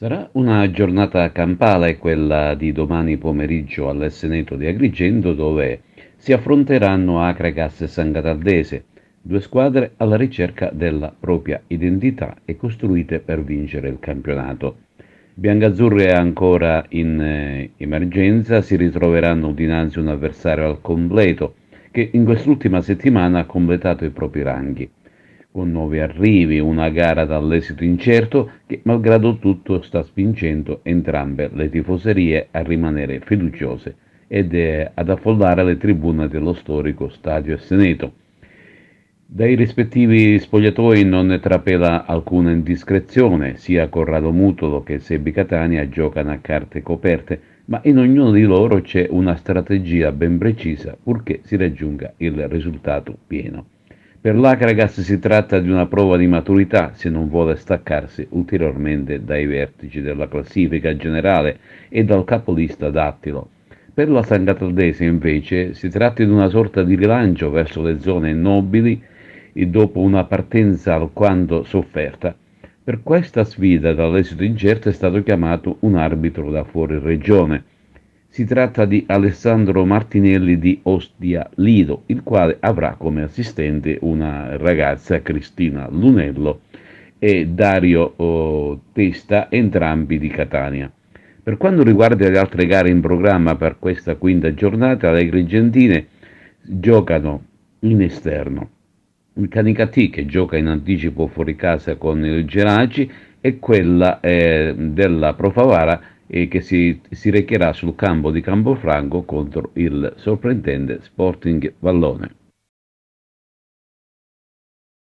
Sarà una giornata campale quella di domani pomeriggio all'Esseneto di Agrigento, dove si affronteranno Acregas e San Cataldese, due squadre alla ricerca della propria identità e costruite per vincere il campionato. Biancazzurri ancora in emergenza si ritroveranno dinanzi a un avversario al completo che in quest'ultima settimana ha completato i propri ranghi con nuovi arrivi, una gara dall'esito incerto che malgrado tutto sta spingendo entrambe le tifoserie a rimanere fiduciose ed ad affollare le tribune dello storico Stadio Esseneto. Dai rispettivi spogliatoi non ne trapela alcuna indiscrezione, sia Corrado Mutolo che Sebi Catania giocano a carte coperte, ma in ognuno di loro c'è una strategia ben precisa purché si raggiunga il risultato pieno. Per l'Acragas si tratta di una prova di maturità se non vuole staccarsi ulteriormente dai vertici della classifica generale e dal capolista Dattilo. Per la San Cataldese invece si tratta di una sorta di rilancio verso le zone nobili e dopo una partenza alquanto sofferta. Per questa sfida dall'esito incerto è stato chiamato un arbitro da fuori regione. Si tratta di Alessandro Martinelli di Ostia Lido, il quale avrà come assistente una ragazza, Cristina Lunello, e Dario Testa, entrambi di Catania. Per quanto riguarda le altre gare in programma per questa quinta giornata, le Agrigentine giocano in esterno. Il Canicattì che gioca in anticipo fuori casa con il Geraci e quella della Profavara che si recherà sul campo di Campofranco contro il sorprendente Sporting Vallone.